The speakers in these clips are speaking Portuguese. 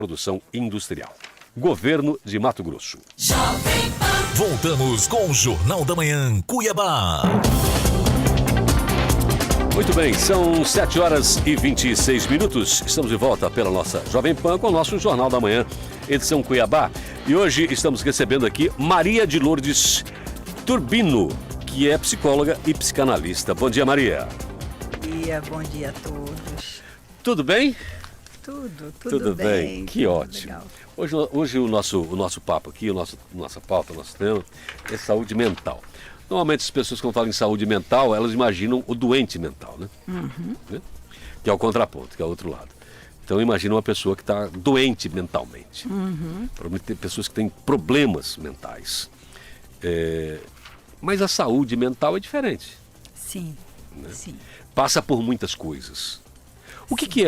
produção industrial. Governo de Mato Grosso. Voltamos com o Jornal da Manhã, Cuiabá. Muito bem, são 7h26. Estamos de volta pela nossa Jovem Pan com o nosso Jornal da Manhã, edição Cuiabá. E hoje estamos recebendo aqui Maria de Lourdes Turbino, que é psicóloga e psicanalista. Bom dia, Maria. Bom dia a todos. Tudo bem? Tudo bem. Que ótimo. Hoje o nosso papo aqui, nossa pauta, o nosso tema é saúde mental. Normalmente as pessoas quando falam em saúde mental, elas imaginam o doente mental, né? Uhum. Que é o contraponto, que é o outro lado. Então imagina uma pessoa que está doente mentalmente. Uhum. Provavelmente tem pessoas que têm problemas mentais. Mas a saúde mental é diferente. Sim, Né? sim. Passa por muitas coisas. O que é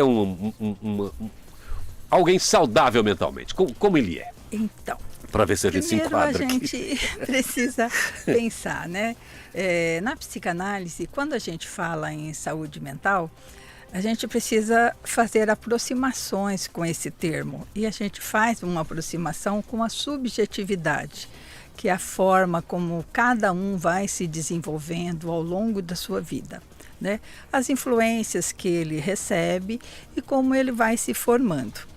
alguém saudável mentalmente? Como ele é? Então, Para ver se a gente se primeiro a enquadra aqui. gente precisa pensar, né? Na psicanálise, quando a gente fala em saúde mental, a gente precisa fazer aproximações com esse termo. E a gente faz uma aproximação com a subjetividade, que é a forma como cada um vai se desenvolvendo ao longo da sua vida, né? As influências que ele recebe e como ele vai se formando.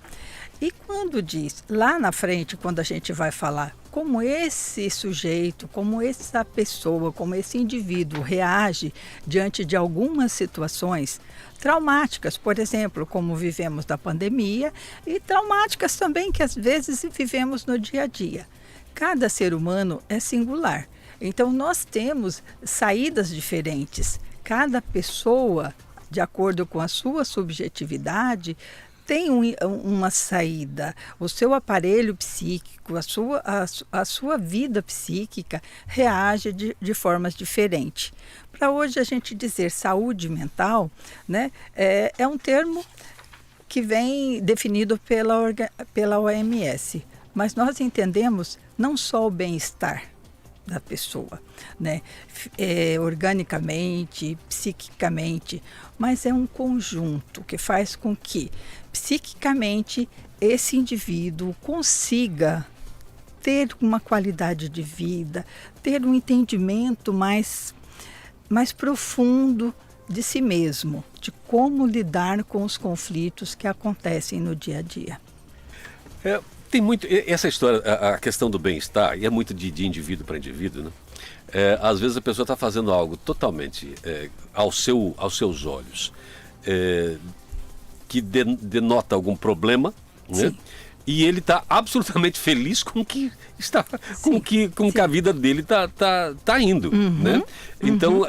E quando diz, lá na frente, quando a gente vai falar como esse sujeito, como essa pessoa, como esse indivíduo reage diante de algumas situações traumáticas, por exemplo, como vivemos da pandemia, e traumáticas também que às vezes vivemos no dia a dia. Cada ser humano é singular, então nós temos saídas diferentes. Cada pessoa, de acordo com a sua subjetividade, tem uma saída. O seu aparelho psíquico, a sua vida psíquica reage de formas diferentes. Para hoje a gente dizer saúde mental, né, é um termo que vem definido pela OMS, mas nós entendemos não só o bem-estar da pessoa, né? Organicamente, psiquicamente, mas é um conjunto que faz com que psiquicamente esse indivíduo consiga ter uma qualidade de vida, ter um entendimento mais profundo de si mesmo, de como lidar com os conflitos que acontecem no dia a dia. Tem muito essa história, a questão do bem-estar, e é muito de indivíduo para indivíduo, né? Às vezes a pessoa está fazendo algo totalmente aos seus olhos, que denota algum problema, né? E ele está absolutamente feliz com o que está, com que a vida dele tá indo, né? Então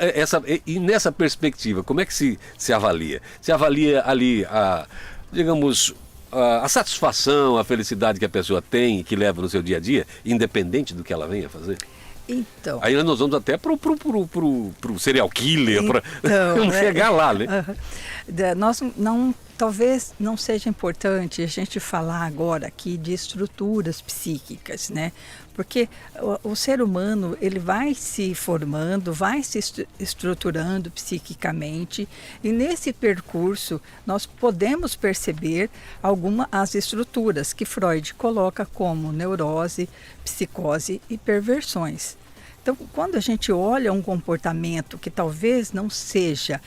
e nessa perspectiva, como é que se avalia? Se avalia ali digamos, a satisfação, a felicidade que a pessoa tem e que leva no seu dia a dia, independente do que ela venha fazer? Então, aí nós vamos até pro serial killer, vamos chegar lá, né? Talvez não seja importante a gente falar agora aqui de estruturas psíquicas, né? Porque o ser humano, ele vai se formando, vai se estruturando psiquicamente, e nesse percurso nós podemos perceber as estruturas que Freud coloca como neurose, psicose e perversões. Então, quando a gente olha um comportamento que talvez não seja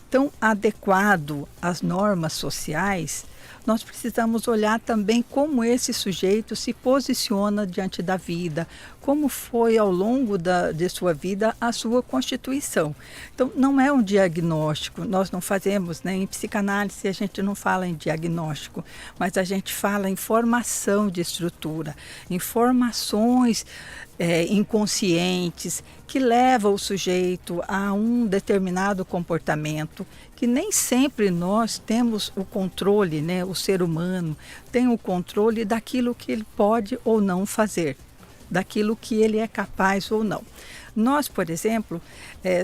tão adequado às normas sociais, nós precisamos olhar também como esse sujeito se posiciona diante da vida, como foi ao longo de sua vida a sua constituição. Então, não é um diagnóstico, nós não fazemos, né, em psicanálise a gente não fala em diagnóstico, mas a gente fala em formação de estrutura, informações inconscientes que levam o sujeito a um determinado comportamento que nem sempre nós temos o controle, né? O ser humano tem o controle daquilo que ele pode ou não fazer, daquilo que ele é capaz ou não. Nós, por exemplo,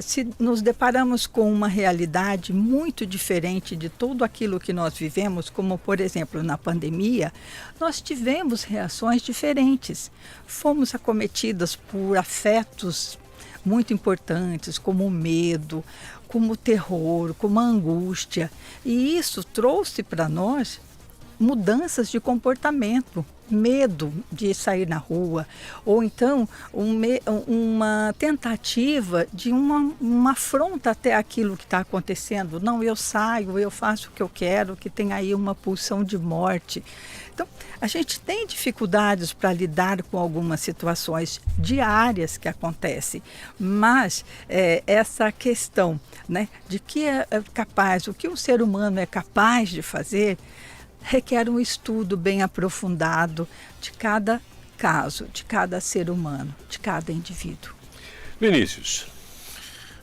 se nos deparamos com uma realidade muito diferente de tudo aquilo que nós vivemos, como, por exemplo, na pandemia, nós tivemos reações diferentes. Fomos acometidas por afetos muito importantes, como o medo, como o terror, como a angústia. E isso trouxe para nós mudanças de comportamento, medo de sair na rua, ou então uma tentativa de uma afronta até aquilo que está acontecendo. Não, eu saio, eu faço o que eu quero, que tem aí uma pulsão de morte. Então, a gente tem dificuldades para lidar com algumas situações diárias que acontecem, mas essa questão, né, de que é capaz, o que o ser humano é capaz de fazer, requer um estudo bem aprofundado de cada caso, de cada ser humano, de cada indivíduo. Vinícius.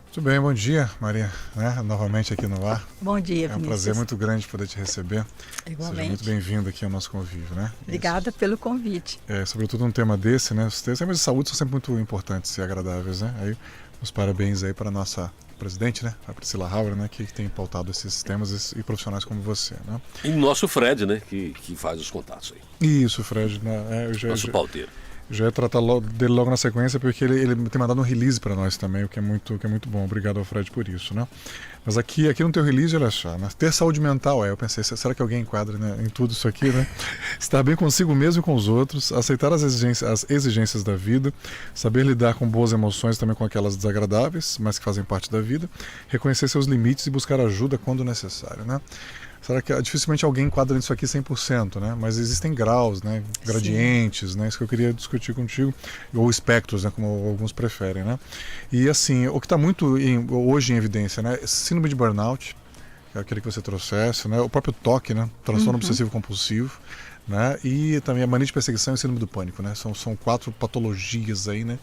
Muito bem, bom dia, Maria, né? Novamente aqui no ar. Bom dia, Vinícius. É um prazer muito grande poder te receber. Igualmente. Seja muito bem-vindo aqui ao nosso convívio, né? Obrigada pelo convite. Sobretudo um tema desse, né? Os temas de saúde são sempre muito importantes e agradáveis, né? Aí, os parabéns aí para a nossa presidente, né? A Priscila Hauer, né? Que tem pautado esses temas e profissionais como você, né? E nosso Fred, né? Que faz os contatos aí. Isso, Fred, né? Nosso pauteiro. Já ia tratar dele logo na sequência, porque ele tem mandado um release para nós também, o que é muito bom. Obrigado ao Fred por isso, né? Mas aqui no teu release, olha só, né? Ter saúde mental, eu pensei, será que alguém enquadra, né, em tudo isso aqui, né? Estar bem consigo mesmo e com os outros, aceitar as exigências da vida, saber lidar com boas emoções, também com aquelas desagradáveis, mas que fazem parte da vida, reconhecer seus limites e buscar ajuda quando necessário, né? Será que dificilmente alguém enquadra nisso aqui 100%, né? Mas existem graus, né? Gradientes, né? Isso que eu queria discutir contigo, ou espectros, né? Como alguns preferem, né? E assim, o que está muito hoje em evidência, né? Síndrome de burnout, que é aquele que você trouxesse, né? O próprio TOC, né? Transtorno obsessivo compulsivo, né? E também a mania de perseguição e síndrome do pânico, né? São 4 patologias aí, né?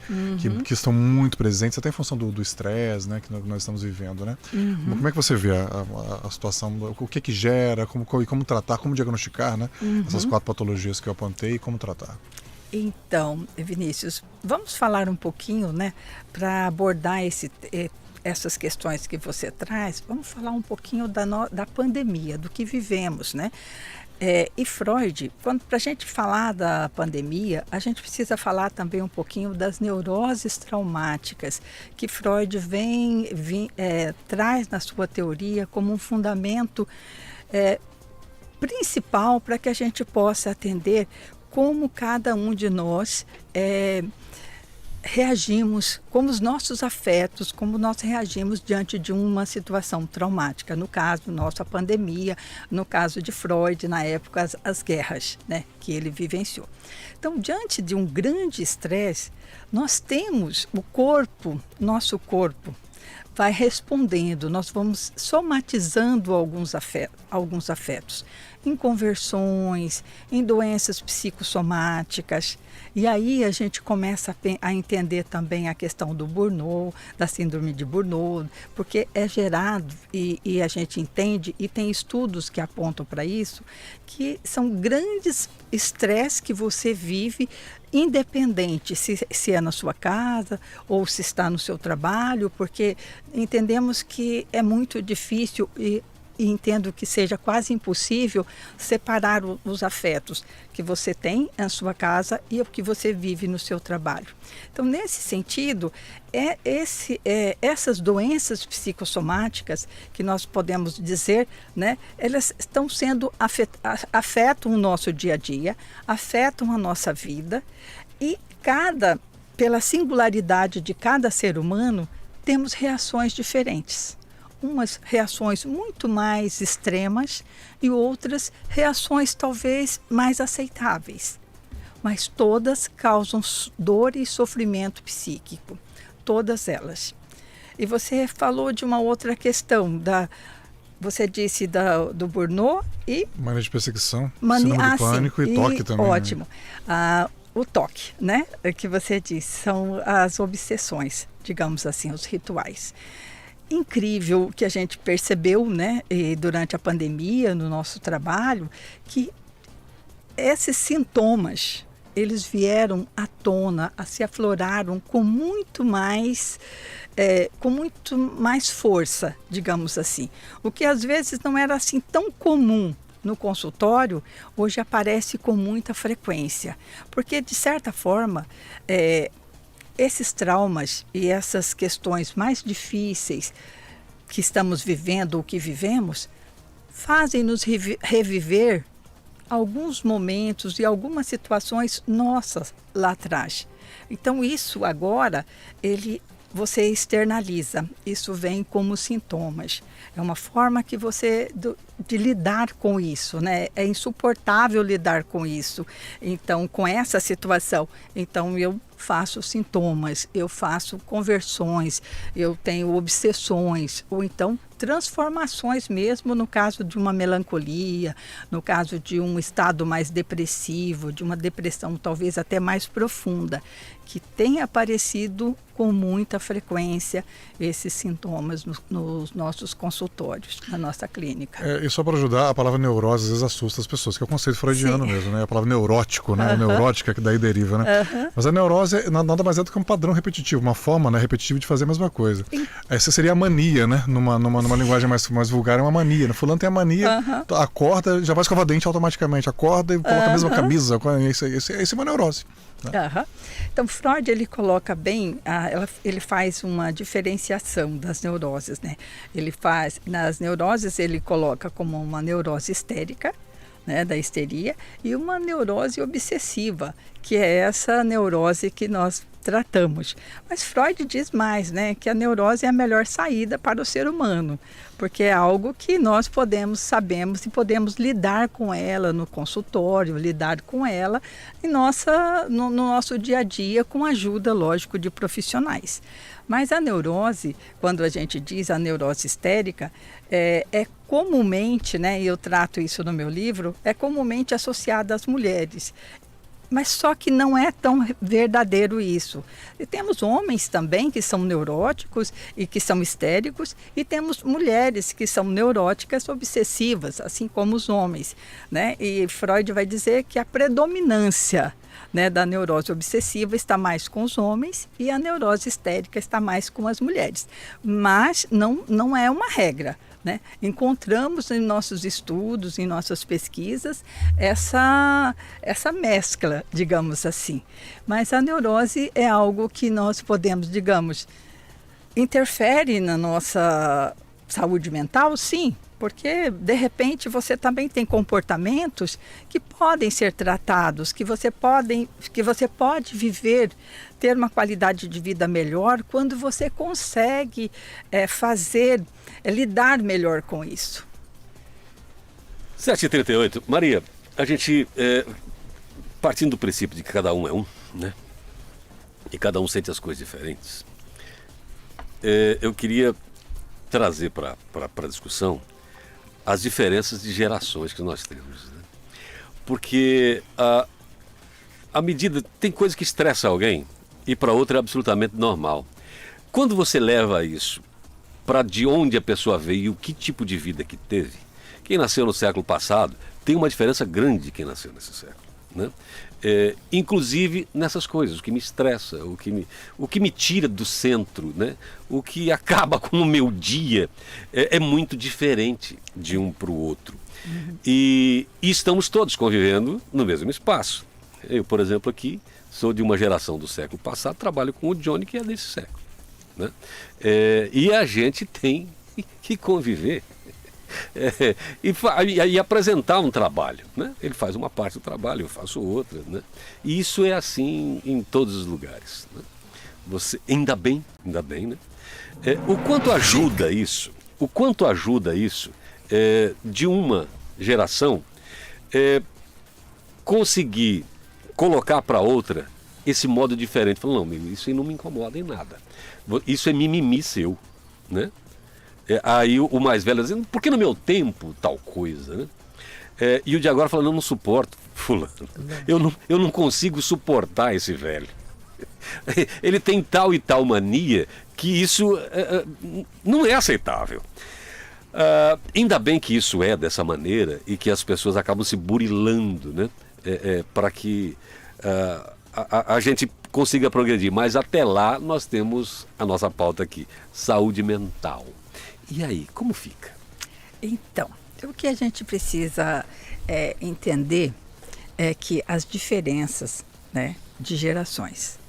Que estão muito presentes, até em função do estresse, né? Que nós estamos vivendo, né? Como é que você vê a situação, o que gera, como tratar, como diagnosticar, né? Essas 4 patologias que eu apontei e como tratar? Então, Vinícius, vamos falar um pouquinho, né? Para abordar essas questões que você traz, vamos falar um pouquinho da pandemia, do que vivemos, né? E Freud, para a gente falar da pandemia, a gente precisa falar também um pouquinho das neuroses traumáticas, que Freud traz na sua teoria como um fundamento principal para que a gente possa atender como cada um de nós reagimos, como os nossos afetos, como nós reagimos diante de uma situação traumática. No caso nosso, a pandemia, no caso de Freud, na época, as guerras, né, que ele vivenciou. Então, diante de um grande estresse, nós temos nosso corpo vai respondendo, nós vamos somatizando alguns afetos, em conversões, em doenças psicossomáticas. E aí a gente começa a entender também a questão do burnout, da síndrome de burnout, porque é gerado, e a gente entende, e tem estudos que apontam para isso, que são grandes estresses que você vive, independente se é na sua casa ou se está no seu trabalho, porque entendemos que é muito difícil e entendo que seja quase impossível separar os afetos que você tem na sua casa e o que você vive no seu trabalho. Então, nesse sentido, essas doenças psicossomáticas que nós podemos dizer, né, elas estão sendo afetam o nosso dia a dia, afetam a nossa vida e pela singularidade de cada ser humano, temos reações diferentes. Umas reações muito mais extremas e outras reações talvez mais aceitáveis. Mas todas causam dor e sofrimento psíquico, todas elas. E você falou de uma outra questão, você disse do burnout e... Mania de perseguição, síndrome do pânico e TOC também. Ótimo. Né? O TOC, né, que você disse, são as obsessões, digamos assim, os rituais. Incrível que a gente percebeu, né, durante a pandemia, no nosso trabalho, que esses sintomas, eles vieram à tona, se afloraram com muito mais força, digamos assim. O que às vezes não era assim tão comum no consultório, hoje aparece com muita frequência. Porque, de certa forma, esses traumas e essas questões mais difíceis que estamos vivendo ou que vivemos, fazem-nos reviver alguns momentos e algumas situações nossas lá atrás. Então isso agora, você externaliza, isso vem como sintomas. É uma forma que de lidar com isso, né? É insuportável lidar com isso. Então, com essa situação, então eu faço sintomas, eu faço conversões, eu tenho obsessões, ou então transformações mesmo no caso de uma melancolia, no caso de um estado mais depressivo, de uma depressão talvez até mais profunda, que tem aparecido com muita frequência esses sintomas nos nossos consultórios, na nossa clínica. E só para ajudar, a palavra neurose às vezes assusta as pessoas, que é o conceito freudiano mesmo, né? A palavra neurótico, né? Neurótica, que daí deriva, né? Mas a neurose nada mais é do que um padrão repetitivo, uma forma, né, repetitiva de fazer a mesma coisa. Essa seria a mania, né? Numa linguagem mais vulgar, é uma mania. Fulano tem a mania, acorda, já vai escovar dente automaticamente, acorda e coloca a mesma camisa. Isso é uma neurose. Né? Então, Freud, ele coloca bem, ele faz uma diferenciação das neuroses, né? Nas neuroses, ele coloca como uma neurose histérica, né, da histeria, e uma neurose obsessiva, que é essa neurose que nós tratamos. Mas Freud diz mais, né, que a neurose é a melhor saída para o ser humano, porque é algo que nós sabemos e podemos lidar com ela no consultório, lidar com ela no nosso dia a dia, com a ajuda, lógico, de profissionais. Mas a neurose, quando a gente diz a neurose histérica, é comumente, né, e eu trato isso no meu livro, é comumente associada às mulheres. Mas só que não é tão verdadeiro isso. E temos homens também que são neuróticos e que são histéricos, e temos mulheres que são neuróticas obsessivas, assim como os homens, né? E Freud vai dizer que a predominância, né, da neurose obsessiva está mais com os homens e a neurose histérica está mais com as mulheres. Mas não é uma regra. Né? Encontramos em nossos estudos, em nossas pesquisas, essa mescla, digamos assim. Mas a neurose é algo que nós podemos, digamos, interfere na nossa saúde mental, sim, porque de repente você também tem comportamentos que podem ser tratados, que você pode viver, ter uma qualidade de vida melhor quando você consegue lidar melhor com isso. 7h38. Maria, a gente, partindo do princípio de que cada um é um, né? E cada um sente as coisas diferentes, eu queria trazer para a discussão as diferenças de gerações que nós temos. Né? Porque a medida, tem coisa que estressa alguém e para outra é absolutamente normal. Quando você leva isso para de onde a pessoa veio e o que tipo de vida que teve, quem nasceu no século passado tem uma diferença grande de quem nasceu nesse século. Né? Inclusive nessas coisas, o que me estressa, o que me tira do centro, né? O que acaba com o meu dia é muito diferente de um para o outro. E estamos todos convivendo no mesmo espaço. Eu, por exemplo, aqui sou de uma geração do século passado, trabalho com o Johnny, que é desse século. Né? E a gente tem que conviver. E apresentar um trabalho, né? Ele faz uma parte do trabalho, eu faço outra, né? E isso é assim em todos os lugares, né? Ainda bem, né? O quanto ajuda isso de uma geração conseguir colocar para outra esse modo diferente, falando, não, isso aí não me incomoda em nada, isso é mimimi seu, né? Aí o mais velho dizendo, por que no meu tempo tal coisa, né? E o de agora falando, eu não suporto fulano, eu não consigo suportar esse velho. Ele tem tal e tal mania que isso não é aceitável. Ainda bem que isso é dessa maneira e que as pessoas acabam se burilando, né? Para que a gente consiga progredir. Mas até lá nós temos a nossa pauta aqui, saúde mental. E aí, como fica? Então, o que a gente precisa entender é que as diferenças, né, de gerações.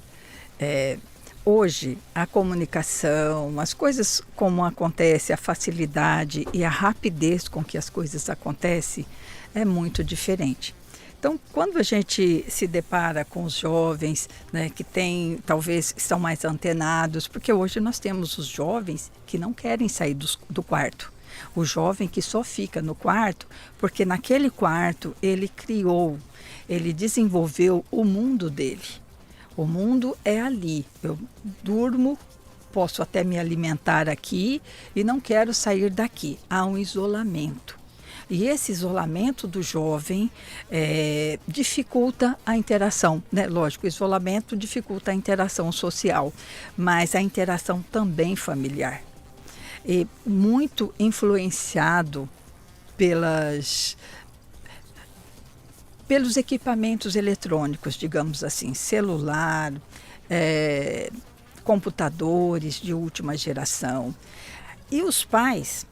Hoje, a comunicação, as coisas como acontece, a facilidade e a rapidez com que as coisas acontecem, é muito diferente. Então, quando a gente se depara com os jovens, né, que talvez estão mais antenados, porque hoje nós temos os jovens que não querem sair do quarto. O jovem que só fica no quarto, porque naquele quarto ele desenvolveu o mundo dele. O mundo é ali. Eu durmo, posso até me alimentar aqui e não quero sair daqui. Há um isolamento. E esse isolamento do jovem dificulta a interação, né? Lógico, o isolamento dificulta a interação social, mas a interação também familiar. E muito influenciado pelos equipamentos eletrônicos, digamos assim, celular, computadores de última geração. E os pais,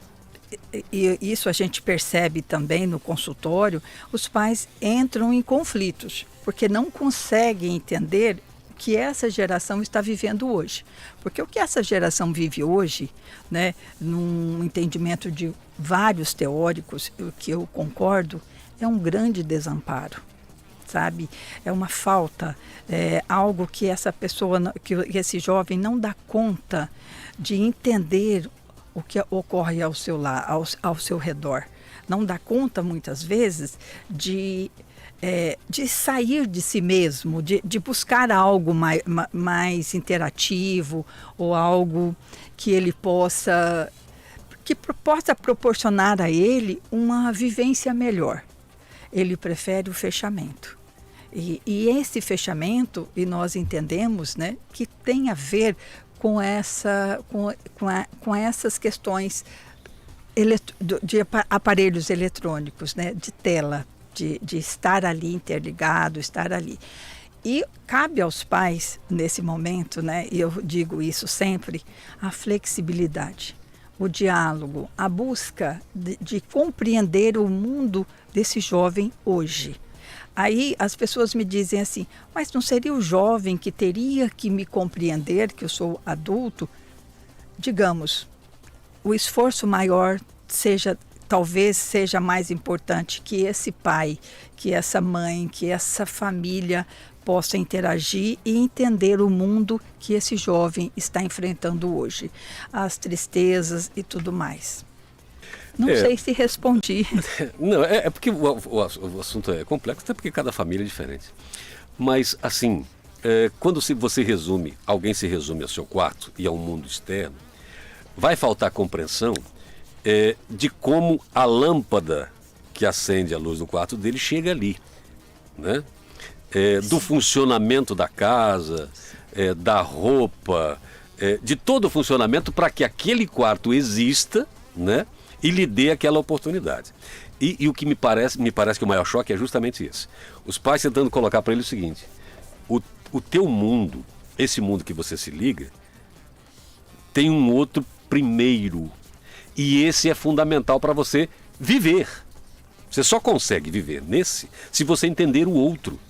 e isso a gente percebe também no consultório, os pais entram em conflitos, porque não conseguem entender o que essa geração está vivendo hoje. Porque o que essa geração vive hoje, né, num entendimento de vários teóricos, o que eu concordo, é um grande desamparo, sabe? É uma falta, algo que essa pessoa, que esse jovem não dá conta de entender o que ocorre ao seu redor. Não dá conta, muitas vezes, de sair de si mesmo, de buscar algo mais interativo ou algo que ele possa proporcionar a ele uma vivência melhor. Ele prefere o fechamento. E esse fechamento, e nós entendemos, né, que tem a ver com essas questões de aparelhos eletrônicos, né, de tela, de estar ali interligado, estar ali. E cabe aos pais, nesse momento, né, e eu digo isso sempre, a flexibilidade, o diálogo, a busca de compreender o mundo desse jovem hoje. Aí as pessoas me dizem assim, mas não seria o jovem que teria que me compreender, que eu sou adulto? Digamos, o esforço maior talvez seja mais importante que esse pai, que essa mãe, que essa família possa interagir e entender o mundo que esse jovem está enfrentando hoje, as tristezas e tudo mais. Não sei se respondi. Não, é porque o assunto é complexo, até porque cada família é diferente. Mas, assim, quando alguém se resume ao seu quarto e ao mundo externo, vai faltar compreensão de como a lâmpada que acende a luz do quarto dele chega ali, né? Do funcionamento da casa, da roupa, de todo o funcionamento para que aquele quarto exista, né? E lhe dê aquela oportunidade. E o que me parece que o maior choque é justamente esse. Os pais tentando colocar para ele o seguinte: o teu mundo, esse mundo que você se liga, tem um outro primeiro. E esse é fundamental para você viver. Você só consegue viver nesse se você entender o outro.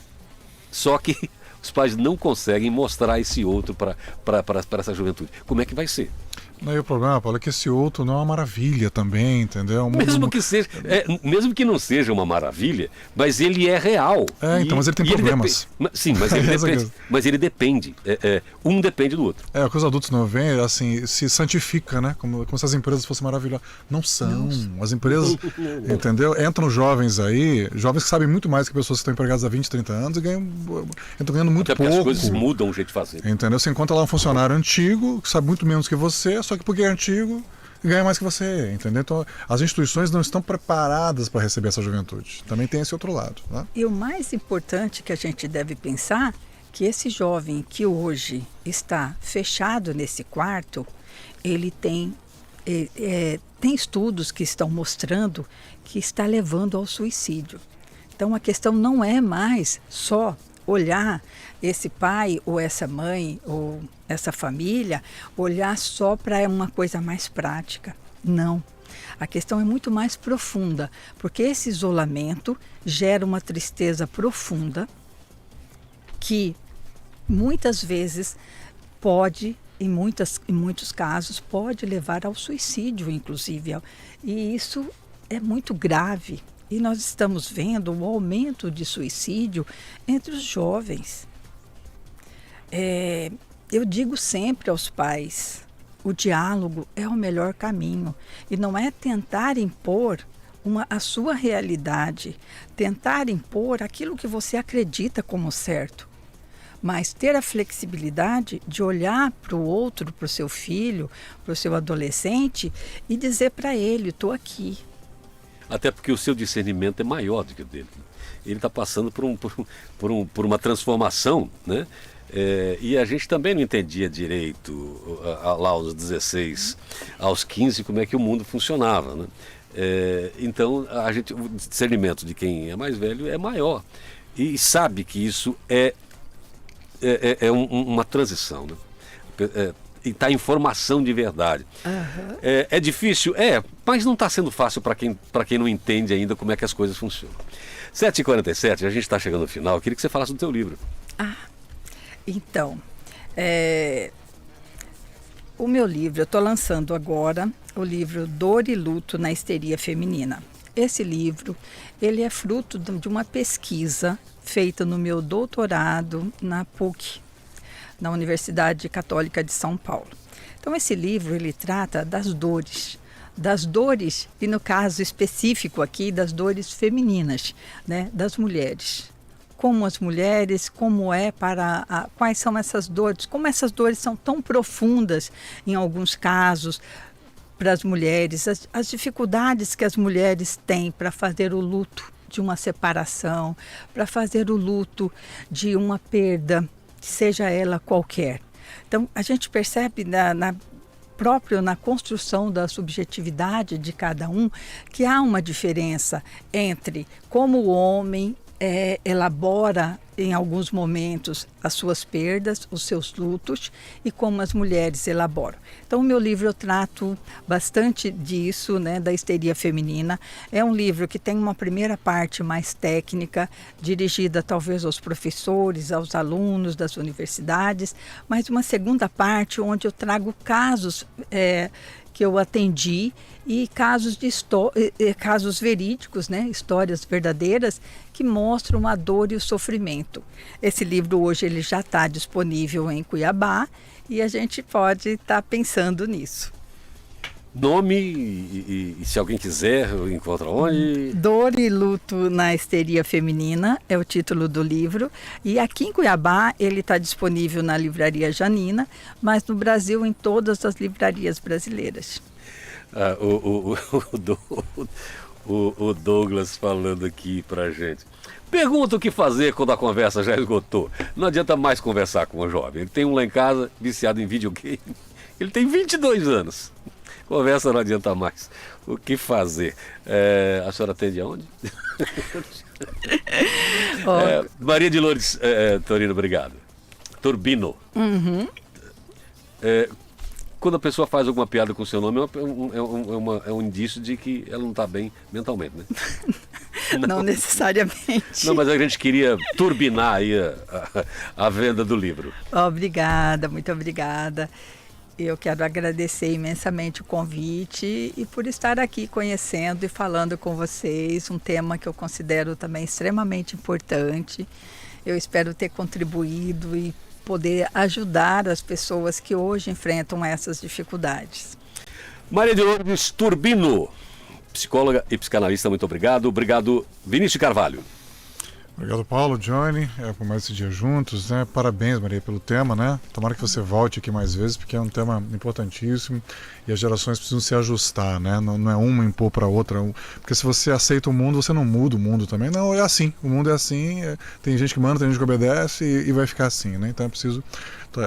Só que os pais não conseguem mostrar esse outro para essa juventude. Como é que vai ser? Não, e o problema, Paulo, é que esse outro não é uma maravilha também, entendeu? Mesmo que não seja uma maravilha, mas ele é real. Então, mas ele tem problemas. Sim, mas ele depende. Um depende do outro. O que os adultos não veem, assim, se santifica, né? Como se as empresas fossem maravilhosas. Não são. As empresas, entendeu? Entram jovens aí, jovens que sabem muito mais que pessoas que estão empregadas há 20, 30 anos e entram ganhando muito pouco. As coisas mudam o jeito de fazer. Entendeu? Você encontra lá um funcionário antigo, que sabe muito menos que você, só que porque é antigo, ganha mais que você, entendeu? Então, as instituições não estão preparadas para receber essa juventude. Também tem esse outro lado, né? E o mais importante que a gente deve pensar, que esse jovem que hoje está fechado nesse quarto, ele tem estudos que estão mostrando que está levando ao suicídio. Então, a questão não é mais só olhar esse pai ou essa mãe ou essa família, olhar só para uma coisa mais prática. Não. A questão é muito mais profunda, porque esse isolamento gera uma tristeza profunda que muitas vezes pode, em muitos casos, pode levar ao suicídio, inclusive. E isso é muito grave. E nós estamos vendo o aumento de suicídio entre os jovens. Eu digo sempre aos pais, o diálogo é o melhor caminho. E não é tentar impor a sua realidade, tentar impor aquilo que você acredita como certo. Mas ter a flexibilidade de olhar para o outro, para o seu filho, para o seu adolescente e dizer para ele, estou aqui. Até porque o seu discernimento é maior do que o dele. Ele está passando por uma transformação, né? E a gente também não entendia direito, lá aos 16, aos 15, como é que o mundo funcionava, né? Então, o discernimento de quem é mais velho é maior. E sabe que isso é uma transição, né? E está em formação de verdade. Uhum. É difícil? Mas não está sendo fácil para quem não entende ainda como é que as coisas funcionam. 7h47, a gente está chegando no final. Eu queria que você falasse do teu livro. Então, o meu livro, eu estou lançando agora o livro Dor e Luto na Histeria Feminina. Esse livro, ele é fruto de uma pesquisa feita no meu doutorado na PUC, na Universidade Católica de São Paulo. Então, esse livro, ele trata das dores, e no caso específico aqui, das dores femininas, né, das mulheres. Como as mulheres, quais são essas dores, como essas dores são tão profundas em alguns casos para as mulheres, as dificuldades que as mulheres têm para fazer o luto de uma separação, para fazer o luto de uma perda, seja ela qualquer. Então, a gente percebe na construção da subjetividade de cada um, que há uma diferença entre como o homem elabora em alguns momentos as suas perdas, os seus lutos, e como as mulheres elaboram. Então, o meu livro eu trato bastante disso, né, da histeria feminina. É um livro que tem uma primeira parte mais técnica, dirigida talvez aos professores, aos alunos das universidades, mas uma segunda parte onde eu trago casos que eu atendi e casos verídicos, né? Histórias verdadeiras que mostram a dor e o sofrimento. Esse livro hoje ele já está disponível em Cuiabá e a gente pode estar pensando nisso. Nome e se alguém quiser, encontra onde? Dor e Luto na Histeria Feminina é o título do livro. E aqui em Cuiabá ele está disponível na Livraria Janina, mas no Brasil em todas as livrarias brasileiras. O Douglas falando aqui pra gente. Pergunta o que fazer quando a conversa já esgotou. Não adianta mais conversar com o jovem. Ele tem um lá em casa viciado em videogame. Ele tem 22 anos. Conversa não adianta mais. O que fazer? A senhora atende aonde? Maria de Lourdes Torino, obrigado. Turbino. Uhum. Quando a pessoa faz alguma piada com o seu nome, é um indício de que ela não está bem mentalmente, né? Não necessariamente. Não, mas a gente queria turbinar aí a venda do livro. Obrigada, muito obrigada. Eu quero agradecer imensamente o convite e por estar aqui conhecendo e falando com vocês um tema que eu considero também extremamente importante. Eu espero ter contribuído e poder ajudar as pessoas que hoje enfrentam essas dificuldades. Maria de Lourdes Turbino, psicóloga e psicanalista, muito obrigado. Obrigado, Vinícius Carvalho. Obrigado, Paulo, Johnny, por mais esse dia juntos, né? Parabéns, Maria, pelo tema, né? Tomara que você volte aqui mais vezes, porque é um tema importantíssimo e as gerações precisam se ajustar, né? Não é uma impor para a outra, porque se você aceita o mundo, você não muda o mundo também. Não, é assim, o mundo é assim, tem gente que manda, tem gente que obedece e vai ficar assim, né? Então é preciso...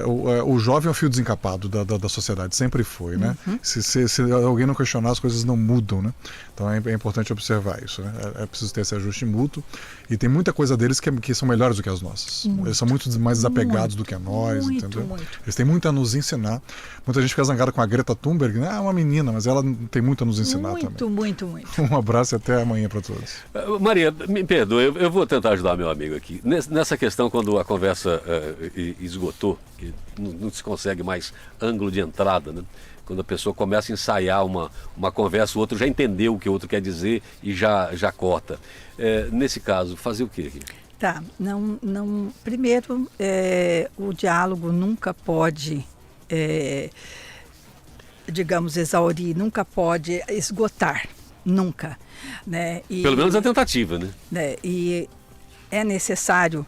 O jovem é o fio desencapado da sociedade, sempre foi, né? Uhum. Se alguém não questionar, as coisas não mudam, né? Então é importante observar isso, né? É preciso ter esse ajuste mútuo e tem muita coisa deles que são melhores do que as nossas. Muito. Eles são muito mais desapegados do que a nós, entendeu? Muito. Eles têm muito a nos ensinar. Muita gente fica zangada com a Greta Thunberg, né? Uma menina, mas ela tem muito a nos ensinar também. Muito. Um abraço e até amanhã para todos. Maria, me perdoe, eu vou tentar ajudar meu amigo aqui. Nessa questão, quando a conversa esgotou, que não se consegue mais ângulo de entrada, né? Quando a pessoa começa a ensaiar uma conversa, o outro já entendeu o que o outro quer dizer e já corta. Nesse caso, fazer o quê? Tá, primeiro, o diálogo nunca pode, digamos, exaurir, nunca pode esgotar, nunca. Né? Pelo menos a tentativa, né? E é necessário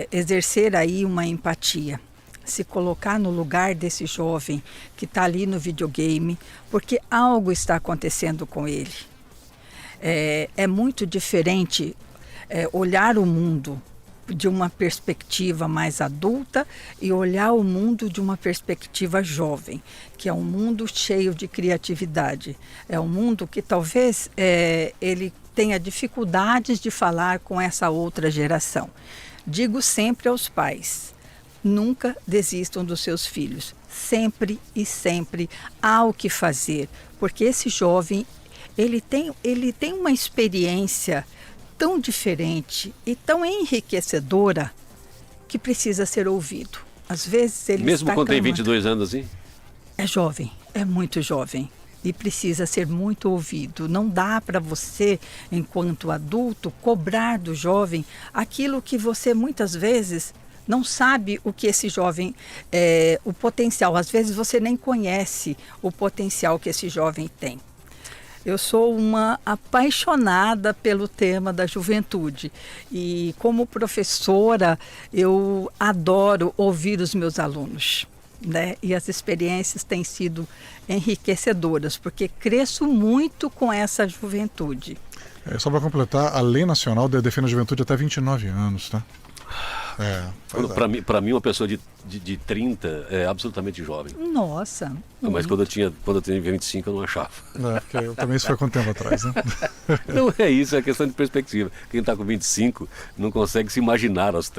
exercer aí uma empatia, se colocar no lugar desse jovem que está ali no videogame, porque algo está acontecendo com ele. É muito diferente olhar o mundo de uma perspectiva mais adulta e olhar o mundo de uma perspectiva jovem, que é um mundo cheio de criatividade. É um mundo que talvez ele tenha dificuldades de falar com essa outra geração. Digo sempre aos pais, nunca desistam dos seus filhos. Sempre e sempre há o que fazer, porque esse jovem ele tem uma experiência tão diferente e tão enriquecedora que precisa ser ouvido. Às vezes ele mesmo está quando tem clamando. 22 anos assim? É jovem, é muito jovem e precisa ser muito ouvido. Não dá para você, enquanto adulto, cobrar do jovem aquilo que você muitas vezes não sabe o que esse jovem, o potencial. Às vezes você nem conhece o potencial que esse jovem tem. Eu sou uma apaixonada pelo tema da juventude e como professora eu adoro ouvir os meus alunos, né? E as experiências têm sido enriquecedoras, porque cresço muito com essa juventude. Só para completar, a Lei Nacional defende a juventude até 29 anos, tá? Para mim, uma pessoa de 30 é absolutamente jovem. Nossa. Mas quando eu tinha 25 eu não achava. Porque também isso foi quanto tempo atrás, né? Não é isso, é questão de perspectiva. Quem está com 25 não consegue se imaginar aos 30.